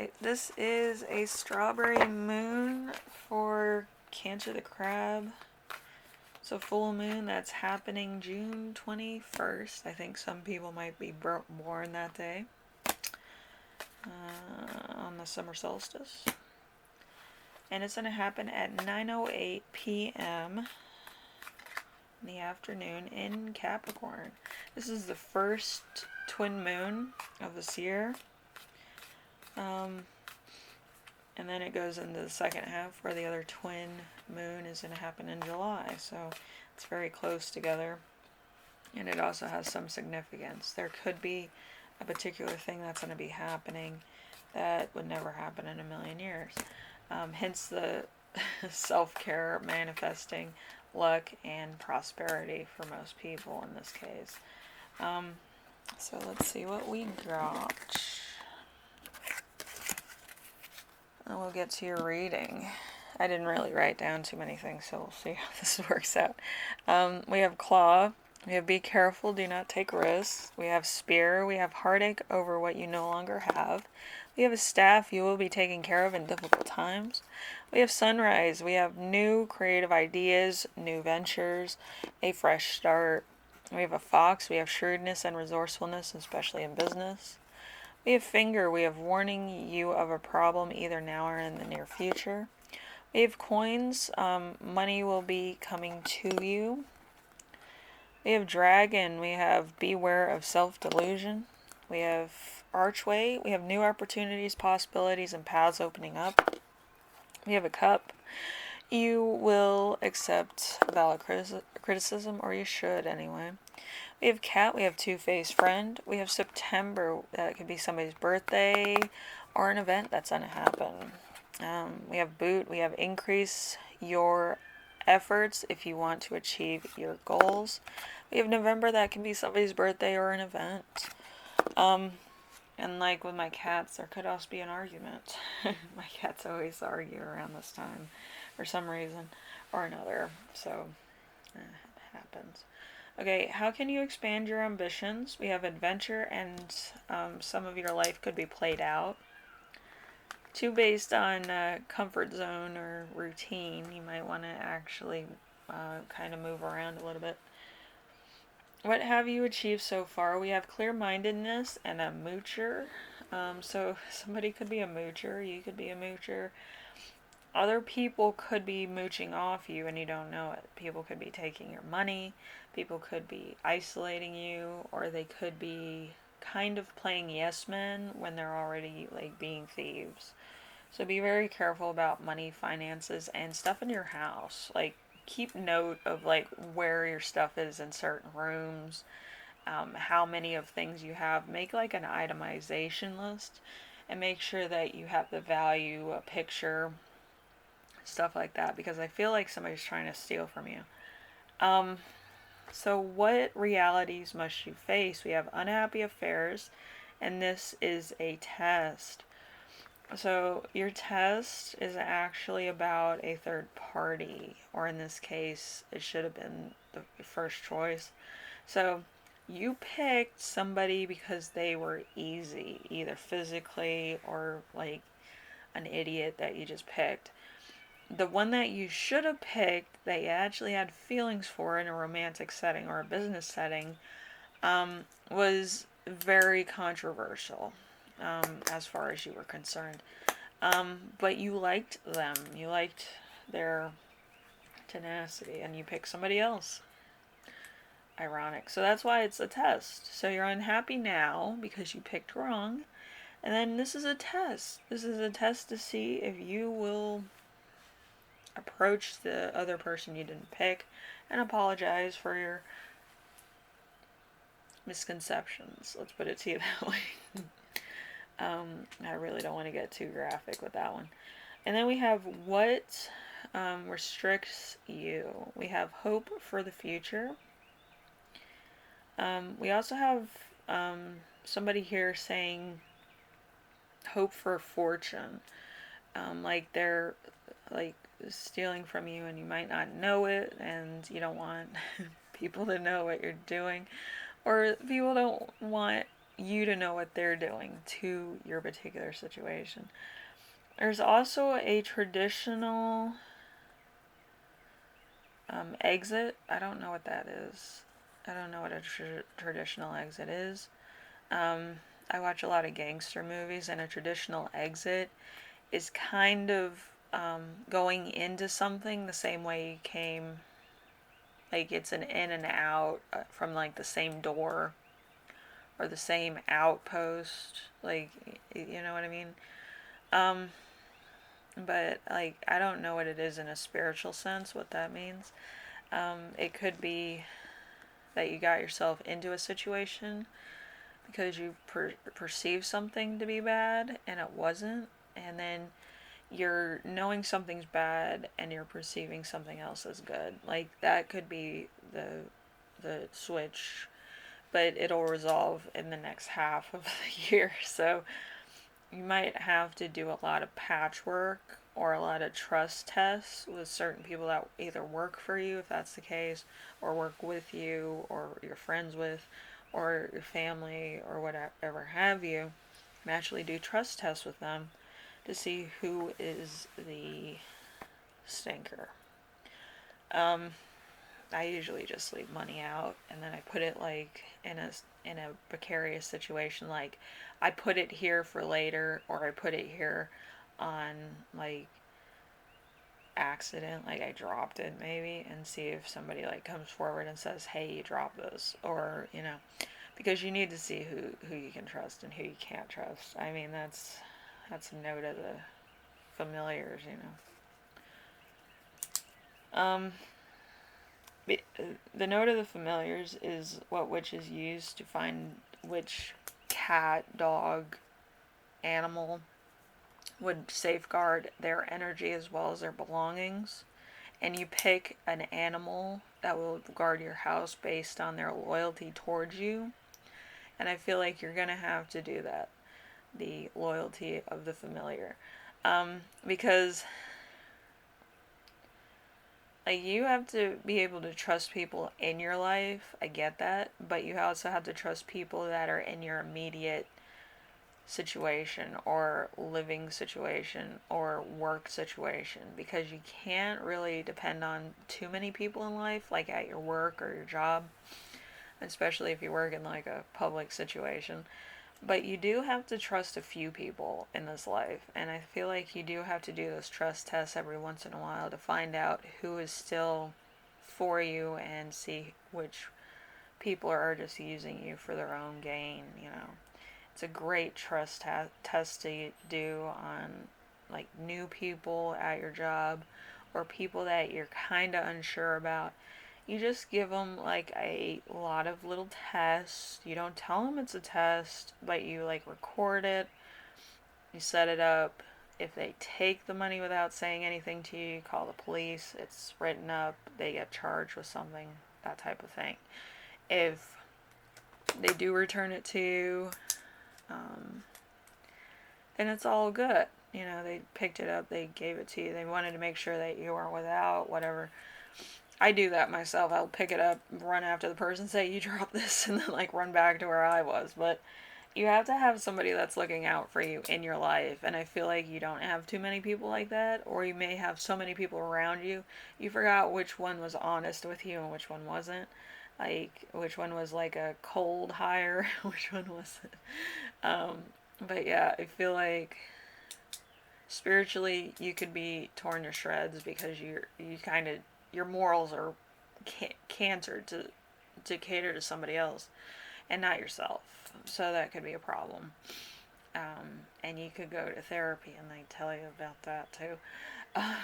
Alright, this is a strawberry moon for Cancer the Crab. So full moon, that's happening June 21st. I think some people might be born that day. On the summer solstice. And it's going to happen at 9:08 p.m. in the afternoon in Capricorn. This is the first twin moon of this year. And then it goes into the second half where the other twin moon is going to happen in July. So it's very close together. And it also has some significance. There could be a particular thing that's going to be happening that would never happen in a million years. Hence the self-care, manifesting luck and prosperity for most people in this case. So let's see what we got. And we'll get to your reading. I didn't really write down too many things, so we'll see how this works out. We have claw. We have be careful, do not take risks. We have spear. We have heartache over what you no longer have. We have a staff. You will be taken care of in difficult times. We have sunrise. We have new creative ideas, new ventures, a fresh start. We have a fox. We have shrewdness and resourcefulness, especially in business. We have finger. We have warning you of a problem either now or in the near future. We have coins. Money will be coming to you. We have dragon. We have beware of self-delusion. We have archway. We have new opportunities, possibilities, and paths opening up. We have a cup. You will accept valid criticism, or you should anyway. We have cat. We have two-faced friend. We have September. That could be somebody's birthday or an event that's going to happen. We have boot. We have increase your efforts if you want to achieve your goals. We have November. That can be somebody's birthday or an event. And like with my cats, there could also be an argument. My cats always argue around this time for some reason or another. So it happens. Okay, how can you expand your ambitions? We have adventure, and some of your life could be played out. 2 based on comfort zone or routine. You might want to actually kind of move around a little bit. What have you achieved so far? We have clear-mindedness and a moocher. So somebody could be a moocher. You could be a moocher. Other people could be mooching off you and you don't know it. People could be taking your money. People could be isolating you, or they could be kind of playing yes men when they're already like being thieves. So be very careful about money, finances, and stuff in your house. Like keep note of like where your stuff is in certain rooms, how many of things you have. Make like an itemization list and make sure that you have the value, a picture, stuff like that, because I feel like somebody's trying to steal from you. So what realities must you face? We have unhappy affairs, and this is a test. So your test is actually about a third party, or in this case, it should have been the first choice. So you picked somebody because they were easy, either physically or like an idiot that you just picked. The one that you should have picked that you actually had feelings for in a romantic setting or a business setting was very controversial as far as you were concerned. But you liked them. You liked their tenacity and you picked somebody else. Ironic. So that's why it's a test. So you're unhappy now because you picked wrong. And then this is a test. This is a test to see if you will approach the other person you didn't pick and apologize for your misconceptions. Let's put it to you that way. I really don't want to get too graphic with that one. And then we have what restricts you. We have hope for the future. We also have somebody here saying hope for fortune. Like they're like stealing from you and you might not know it, and you don't want people to know what you're doing, or people don't want you to know what they're doing to your particular situation. There's also a traditional exit. I don't know what that is. I don't know what a traditional exit is. Um, I watch a lot of gangster movies, and a traditional exit is kind of going into something the same way you came. Like it's an in and out from like the same door or the same outpost. Like, you know what I mean? Um, but like, I don't know what it is in a spiritual sense, what that means. It could be that you got yourself into a situation because you perceived something to be bad and it wasn't, and then you're knowing something's bad and you're perceiving something else as good. Like that could be the switch, but it'll resolve in the next half of the year. So you might have to do a lot of patchwork or a lot of trust tests with certain people that either work for you, if that's the case, or work with you, or you're friends with, or your family, or whatever have you, and actually do trust tests with them to see who is the stinker. Um, I usually just leave money out, and then I put it like in a precarious situation, like I put it here for later, or I put it here on like accident, like I dropped it maybe, and see if somebody like comes forward and says, "Hey, you dropped this," or because you need to see who you can trust and who you can't trust. I mean, that's a note of the familiars. Um, the note of the familiars is what witches use to find which cat, dog, animal would safeguard their energy as well as their belongings. And you pick an animal that will guard your house based on their loyalty towards you. And I feel like you're going to have to do that, the loyalty of the familiar. Because like you have to be able to trust people in your life. I get that, but you also have to trust people that are in your immediate situation or living situation or work situation, because you can't really depend on too many people in life, like at your work or your job, especially if you work in like a public situation. But you do have to trust a few people in this life, and I feel like you do have to do those trust tests every once in a while to find out who is still for you and see which people are just using you for their own gain. It's a great trust test to do on like new people at your job or people that you're kind of unsure about. You just give them like a lot of little tests. You don't tell them it's a test, but you like record it. You set it up. If they take the money without saying anything to you, you call the police. It's written up. They get charged with something, that type of thing. If they do return it to you, um, then it's all good. They picked it up, they gave it to you, they wanted to make sure that you weren't without, whatever. I do that myself. I'll pick it up, run after the person, say, "You dropped this," and then like run back to where I was. But you have to have somebody that's looking out for you in your life, and I feel like you don't have too many people like that, or you may have so many people around you, you forgot which one was honest with you and which one wasn't. Like, which one was like a cold hire, which one wasn't. Um, but yeah, I feel like spiritually you could be torn to shreds because you kind of your morals are cantered to cater to somebody else and not yourself. So that could be a problem. And you could go to therapy and they tell you about that too. Uh,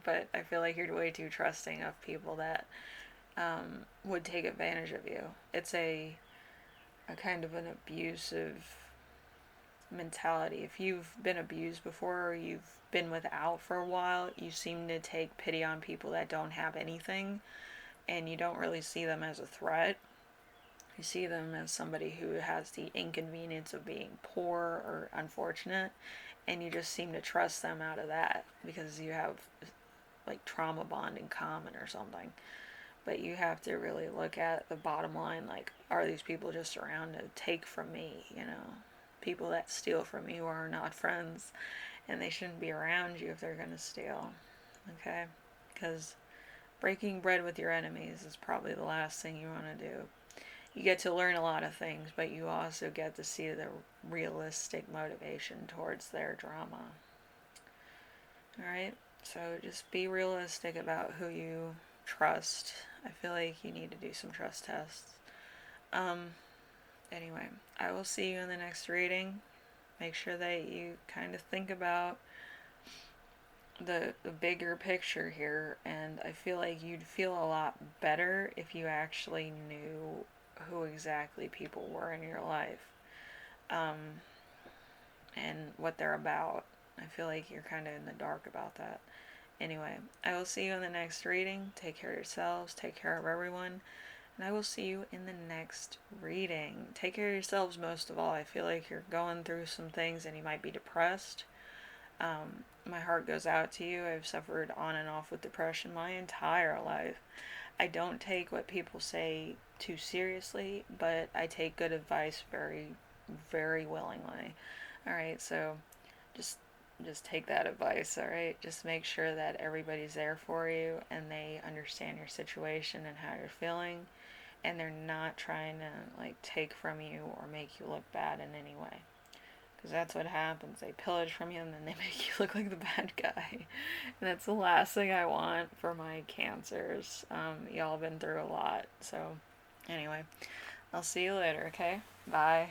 but I feel like you're way too trusting of people that would take advantage of you. It's a kind of an abusive mentality. If you've been abused before or you've been without for a while, you seem to take pity on people that don't have anything, and you don't really see them as a threat. You see them as somebody who has the inconvenience of being poor or unfortunate, and you just seem to trust them out of that because you have like trauma bond in common or something. But you have to really look at the bottom line, like, are these people just around to take from me, you know? People that steal from you are not friends, and they shouldn't be around you if they're going to steal, okay? Because breaking bread with your enemies is probably the last thing you want to do. You get to learn a lot of things, but you also get to see the realistic motivation towards their drama. Alright? So just be realistic about who you trust. I feel like you need to do some trust tests. Um, anyway, I will see you in the next reading. Make sure that you kind of think about the bigger picture here, and I feel like you'd feel a lot better if you actually knew who exactly people were in your life, um, and what they're about. I feel like you're kind of in the dark about that. Anyway, I will see you in the next reading. Take care of yourselves, take care of everyone, and I will see you in the next reading. Take care of yourselves most of all. I feel like you're going through some things and you might be depressed. My heart goes out to you. I've suffered on and off with depression my entire life. I don't take what people say too seriously, but I take good advice very, very willingly. All right, so just just take that advice, all right? Just make sure that everybody's there for you and they understand your situation and how you're feeling, and they're not trying to like take from you or make you look bad in any way. Because that's what happens. They pillage from you and then they make you look like the bad guy. And that's the last thing I want for my cancers. Y'all have been through a lot. So, anyway, I'll see you later, okay? Bye.